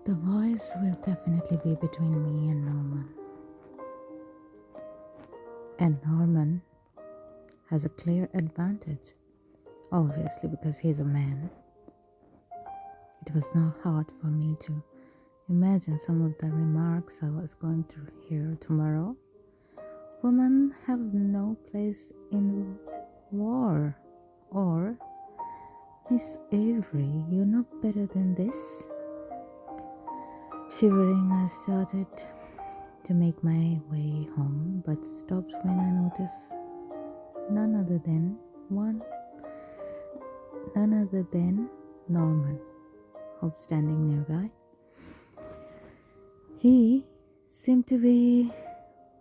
The voice will definitely be between me and Norman. And Norman has a clear advantage, obviously, because he's a man. It was not hard for me to imagine some of the remarks I was going to hear tomorrow. Women have no place in war. Or, Miss Avery, you know better than this. Shivering, I started to make my way home, but stopped when I noticed none other than Norman, Hope standing nearby. He seemed to be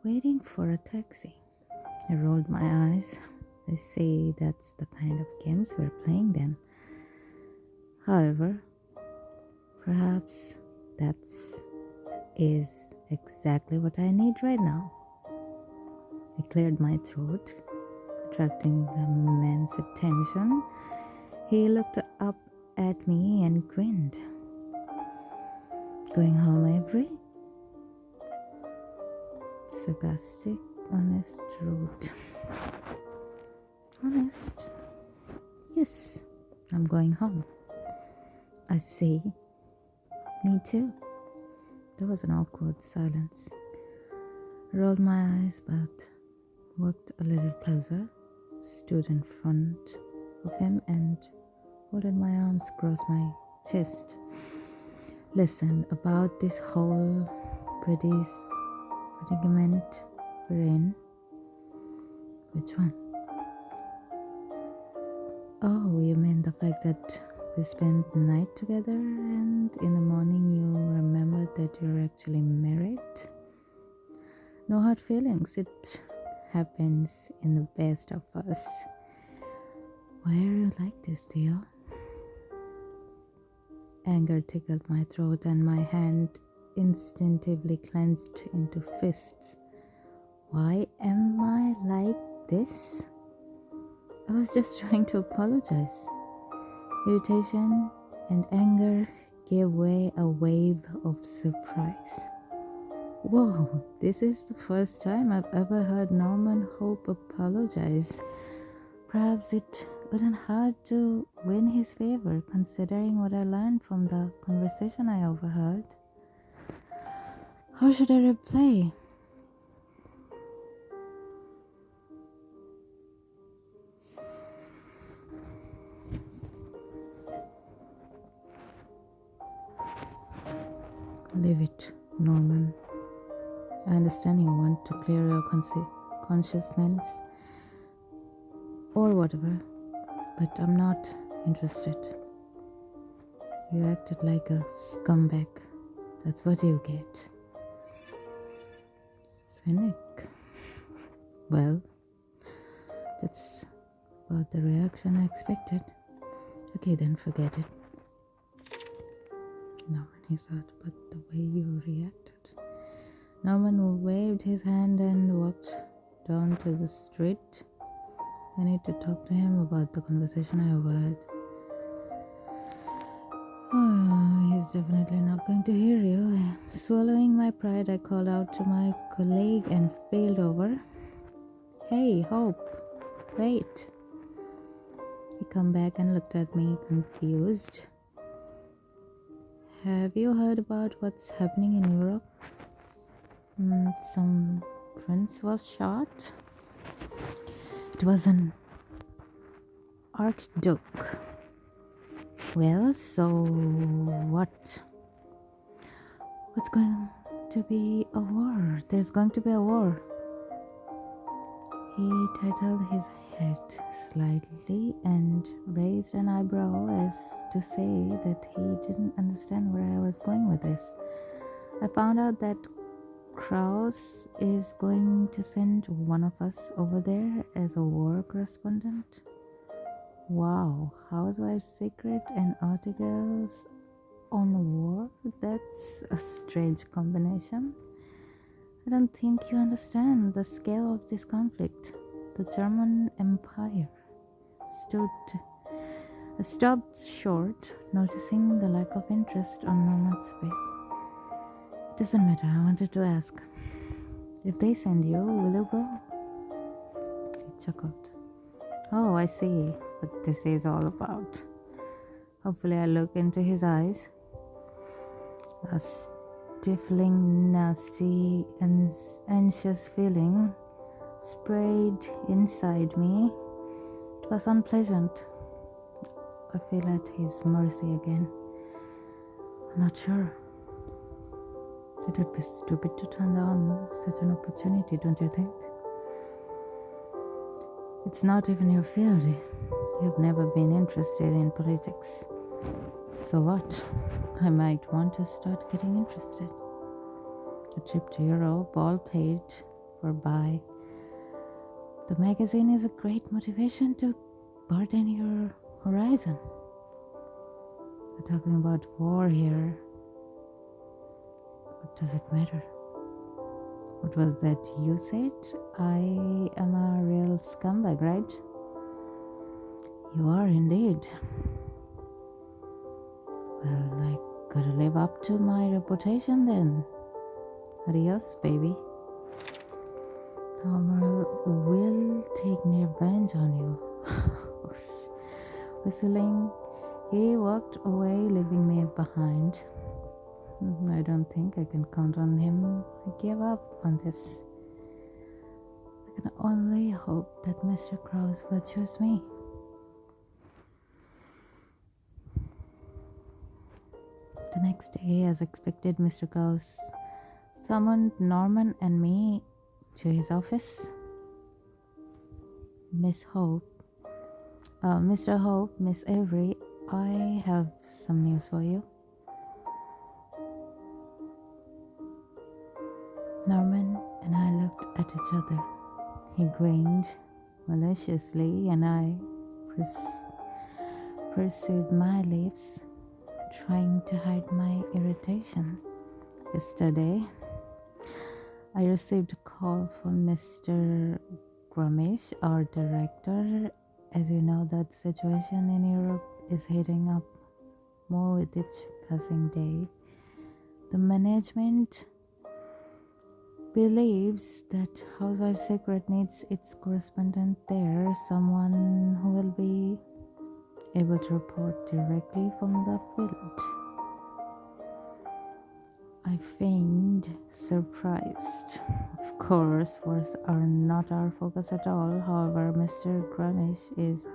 waiting for a taxi. I rolled my eyes. I say that's the kind of games we're playing then. However, perhaps that's is exactly what I need right now. I cleared my throat, attracting the man's attention. He looked up at me and grinned. Going home, Avery? Sarcastic, honest, rude. Honest? Yes, I'm going home. I see. Me too. There was an awkward silence. I rolled my eyes but walked a little closer, stood in front of him and folded my arms across my chest. Listen, about this whole predicament we're in. Which one? Oh, you mean the fact that we spent the night together and in the morning you remembered that you're actually married? No hard feelings, it happens in the best of us. Why are you like this, dear? Anger tickled my throat and my hand instinctively clenched into fists. Why am I like this? I was just trying to apologize. Irritation and anger gave way a wave of surprise. Whoa, this is the first time I've ever heard Norman Hope apologize. Perhaps it wouldn't hurt to win his favor, considering what I learned from the conversation I overheard. How should I reply? Leave it, Norman. I understand you want to clear your consciousness or whatever, but I'm not interested. You acted like a scumbag. That's what you get. Cynic. Well, that's about the reaction I expected. Okay, then forget it. Norman, he said, but the way you reacted. Norman waved his hand and walked down to the street. I need to talk to him about the conversation I overheard. Oh, he's definitely not going to hear you. Swallowing my pride, I called out to my colleague and failed over. Hey, Hope, wait. He came back and looked at me confused. Have you heard about what's happening in Europe? Some prince was shot. It was an archduke. Well, so what? What's going to be a war? There's going to be a war. He titled his head slightly and raised an eyebrow as to say that he didn't understand where I was going with this. I found out that Kraus is going to send one of us over there as a war correspondent. Wow, housewives' secret and articles on war? That's a strange combination. I don't think you understand the scale of this conflict. The German Empire stood I stopped short, noticing the lack of interest on Norman's face. It doesn't matter, I wanted to ask. If they send you, will you go? He chuckled. Oh, I see what this is all about. Hopefully, I look into his eyes. A stifling, nasty, and anxious feeling sprayed inside me. It was unpleasant. I feel at his mercy again. I'm not sure. It would be stupid to turn down such an opportunity, don't you think? It's not even your field. You've never been interested in politics. So what? I might want to start getting interested. A trip to Europe, all paid for by the magazine, is a great motivation to broaden your horizon. We're talking about war here. What does it matter? What was that you said? I am a real scumbag, right? You are indeed. Well, I gotta live up to my reputation then. Adios, baby. Normal will take revenge on you. Whistling, he walked away, leaving me behind. I don't think I can count on him. I gave up on this. I can only hope that Mr. Krause will choose me. The next day, as expected, Mr. Krause summoned Norman and me to his office. Mr. Hope, Miss Avery, I have some news for you. Norman and I looked at each other. He grinned maliciously, and I pursued my lips, trying to hide my irritation. Yesterday, I received a call from Mr. Grumish, our director. As you know, that situation in Europe is heating up more with each passing day. The management believes that Housewife Secret needs its correspondent there, someone who will be able to report directly from the field. I feigned surprised. Of course, wars are not our focus at all. However, Mr. Grumish is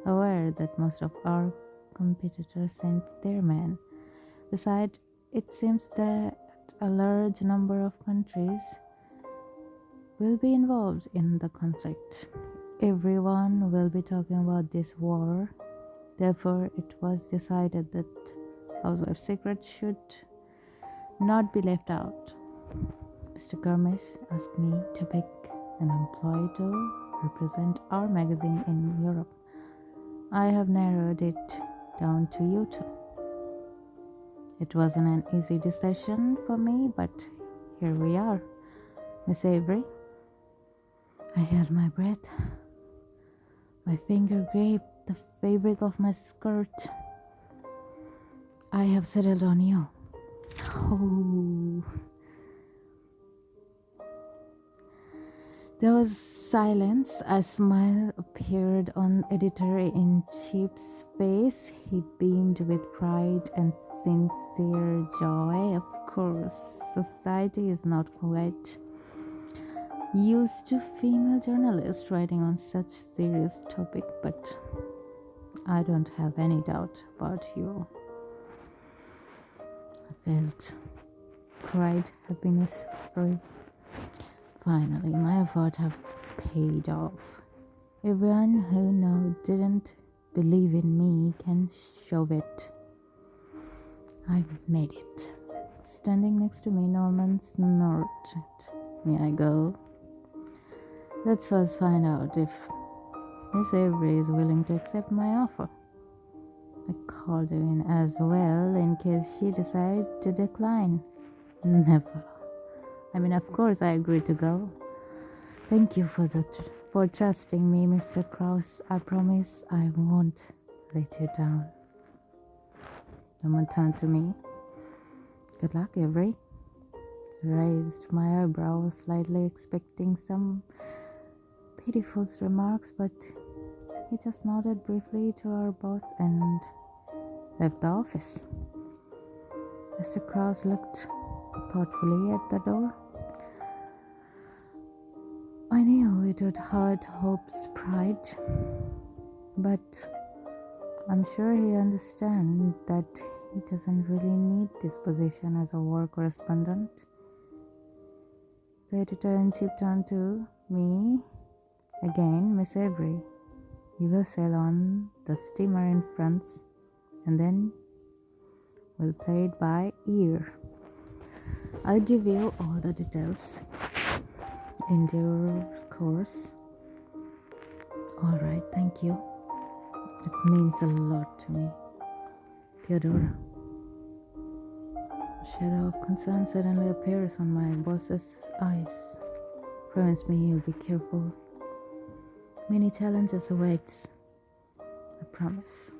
aware that most of our competitors sent their men. Besides, it seems that a large number of countries will be involved in the conflict. Everyone will be talking about this war. Therefore, it was decided that Housewife Secret should not be left out. Mr. Garmish asked me to pick an employee to represent our magazine in Europe. I have narrowed it down to you two. It wasn't an easy decision for me, but here we are. Miss Avery. I held my breath. My finger gripped the fabric of my skirt. I have settled on you. Oh. There was silence. A smile appeared on editor-in-chief's face. He beamed with pride and sincere joy. Of course, society is not quite used to female journalists writing on such serious topic, but I don't have any doubt about you. I felt pride, happiness, joy. Finally, my effort have paid off. Everyone who didn't believe in me can show it. I made it. Standing next to me, Norman snorted. May I go? Let's first find out if Miss Avery is willing to accept my offer. I called her in as well in case she decided to decline. Never. Of course, I agreed to go. Thank you for trusting me, Mr. Krause. I promise I won't let you down. Someone turned to me. Good luck, Avery. Raised my eyebrows, slightly expecting some pitiful remarks, but he just nodded briefly to our boss and left the office. Mr. Krause looked thoughtfully at the door. I knew it would hurt Hope's pride, but I'm sure he understands that he doesn't really need this position as a war correspondent. The editor-in-chief turned to me again. Miss Avery, you will sail on the steamer in France, and then we'll play it by ear. I'll give you all the details in due course. All right, thank you. It means a lot to me. Theodora. A shadow of concern suddenly appears on my boss's eyes. Promise me you'll be careful. Many challenges awaits. I promise.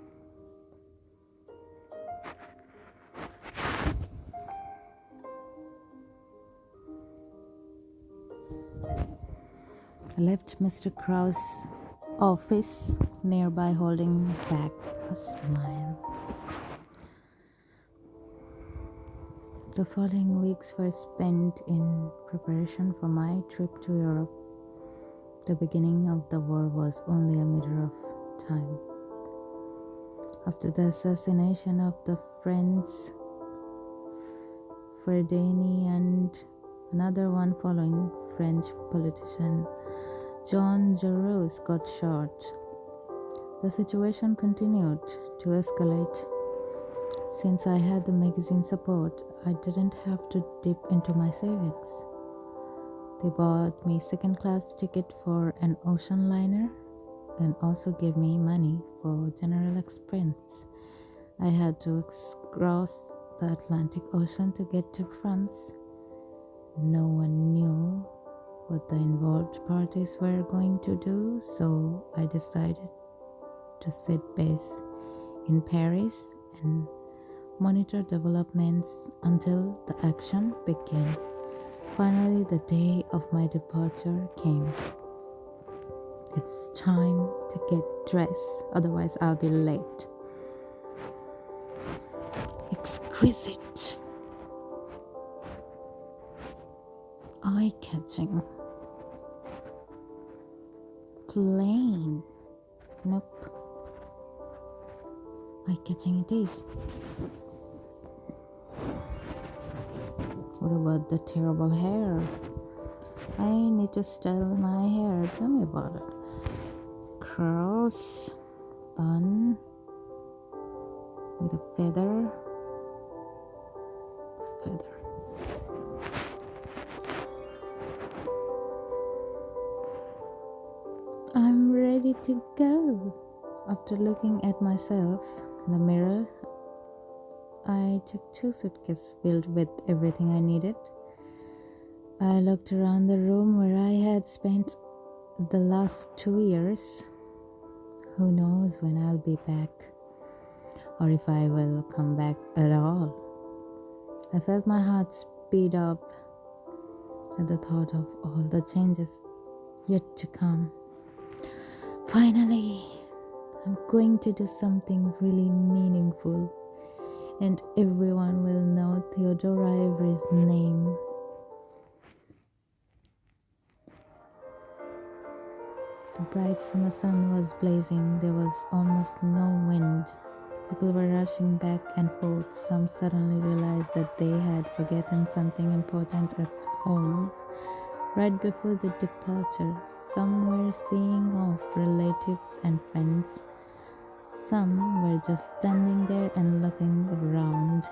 I left Mr. Krause's office nearby, holding back a smile. The following weeks were spent in preparation for my trip to Europe. The beginning of the war was only a matter of time. After the assassination of the friends Fredeni and another one following French politician Jean Jaurès got shot, the situation continued to escalate. Since I had the magazine support, I didn't have to dip into my savings. They bought me second-class ticket for an ocean liner and also gave me money for general expense. I had to cross the Atlantic Ocean to get to France. No one knew what the involved parties were going to do, so I decided to set base in Paris and monitor developments until the action began. Finally, the day of my departure came. It's time to get dressed, otherwise I'll be late. Exquisite, eye-catching, plain. Nope. Eye-catching it is. What about the terrible hair? I need to style my hair. Tell me about it. Curls, bun, with a feather. I'm ready to go. After looking at myself in the mirror, I took 2 suitcases filled with everything I needed. I looked around the room where I had spent the last 2 years. Who knows when I'll be back, or if I will come back at all. I felt my heart speed up at the thought of all the changes yet to come. Finally, I'm going to do something really meaningful, and everyone will know Theodora Avery's name. The bright summer sun was blazing. There was almost no wind. People were rushing back and forth. Some suddenly realized that they had forgotten something important at home. Right before the departure, some were seeing off relatives and friends. Some were just standing there and looking around.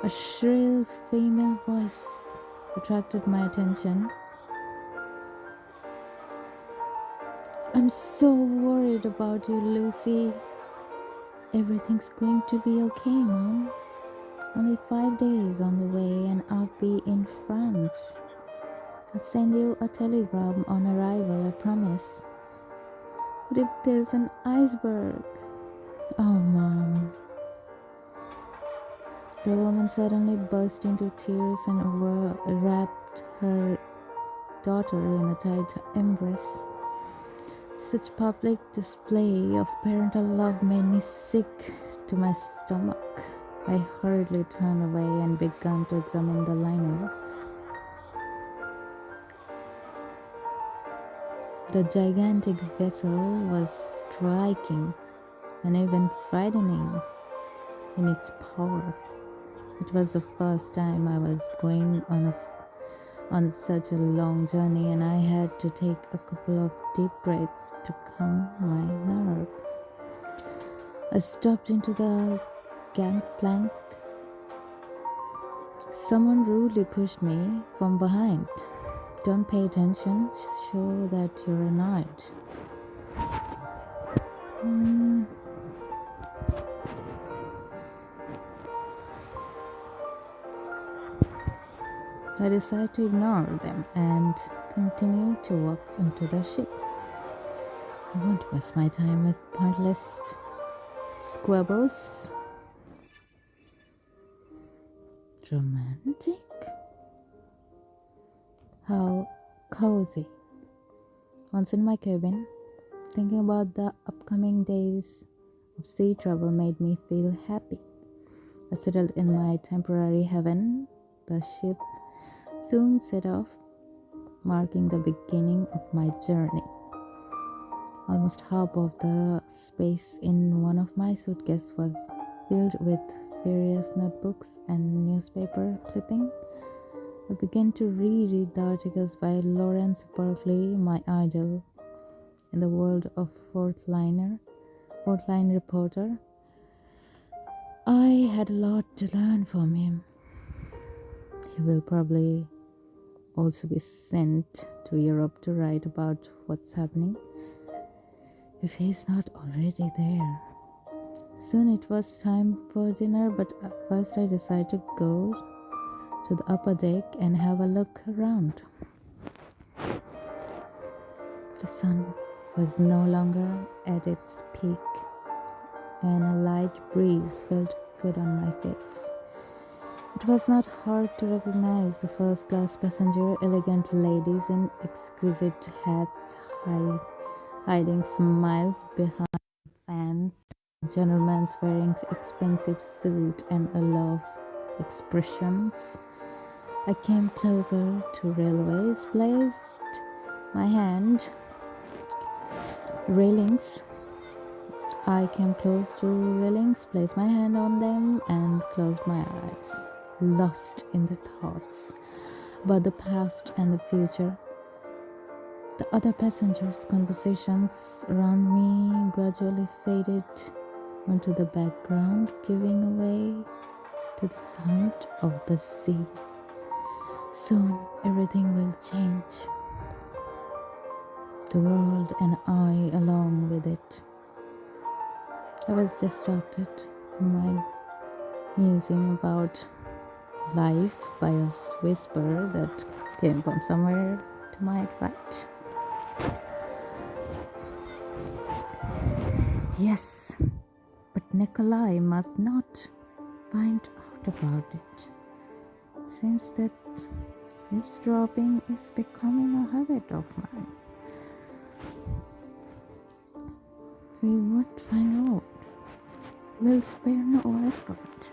A shrill female voice attracted my attention. I'm so worried about you, Lucy. Everything's going to be okay, Mom. Only 5 days on the way and I'll be in France. I'll send you a telegram on arrival, I promise. But if there's an iceberg? Oh, Mom. The woman suddenly burst into tears and wrapped her daughter in a tight embrace. Such public display of parental love made me sick to my stomach. I hurriedly turned away and began to examine the liner. The gigantic vessel was striking and even frightening in its power. It was the first time I was going on such a long journey, and I had to take a couple of deep breaths to calm my nerve. I stepped into the gangplank. Someone rudely pushed me from behind. Don't pay attention, show that you're annoyed. I decided to ignore them and continue to walk into the ship. I won't waste my time with pointless squabbles. Romantic? How cozy. Once in my cabin, thinking about the upcoming days of sea travel made me feel happy. I settled in my temporary heaven. The ship soon set off, marking the beginning of my journey. Almost half of the space in one of my suitcases was filled with various notebooks and newspaper clippings. I began to reread the articles by Lawrence Berkeley, my idol in the world of fourth line reporter. I had a lot to learn from him. He will probably also be sent to Europe to write about what's happening, if he's not already there. Soon it was time for dinner, but first I decided to go to the upper deck and have a look around. The sun was no longer at its peak, and a light breeze felt good on my face. It was not hard to recognize the first-class passenger, elegant ladies in exquisite hats, hiding smiles behind fans, gentlemen wearing expensive suits and a lot of expressions. I came closer to railways, placed my hand railings. I came close to railings, placed my hand on them, and closed my eyes, lost in the thoughts about the past and the future. The other passengers' conversations around me gradually faded onto the background, giving way to the sound of the sea. Soon everything will change. The world and I along with it. I was distracted from my musing about life by a whisper that came from somewhere to my right. Yes, but Nikolai must not find out about it. It seems that eavesdropping is becoming a habit of mine. We won't find out. We'll spare no effort.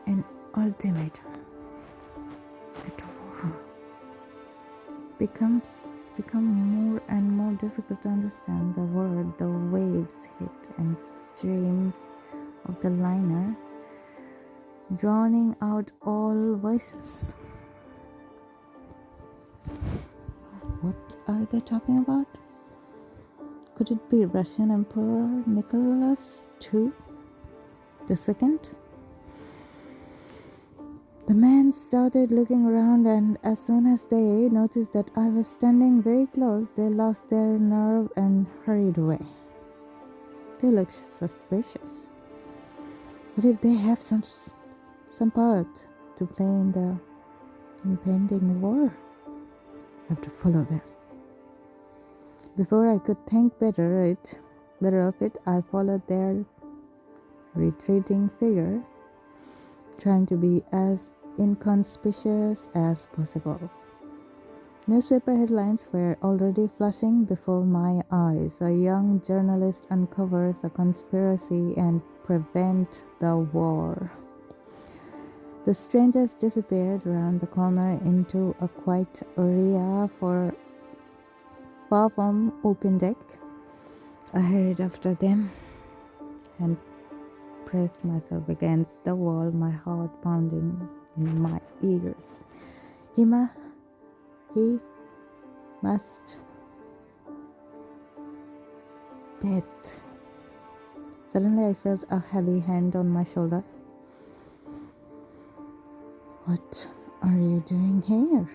An ultimatum at war become more and more difficult to understand. The word, the waves hit and streamed of the liner, drowning out all voices. What are they talking about? Could it be Russian Emperor Nicholas II? The second? The men started looking around, and as soon as they noticed that I was standing very close, they lost their nerve and hurried away. They looked suspicious. What if they have some part to play in the impending war? I have to follow them. Before I could think better, it Better of it, I followed their retreating figure, trying to be as inconspicuous as possible. Newspaper headlines were already flashing before my eyes. A young journalist uncovers a conspiracy and prevent the war. The strangers disappeared around the corner into a quiet area far from open deck. I hurried after them and pressed myself against the wall, my heart pounding in my ears. He must death. Suddenly I felt a heavy hand on my shoulder. What are you doing here?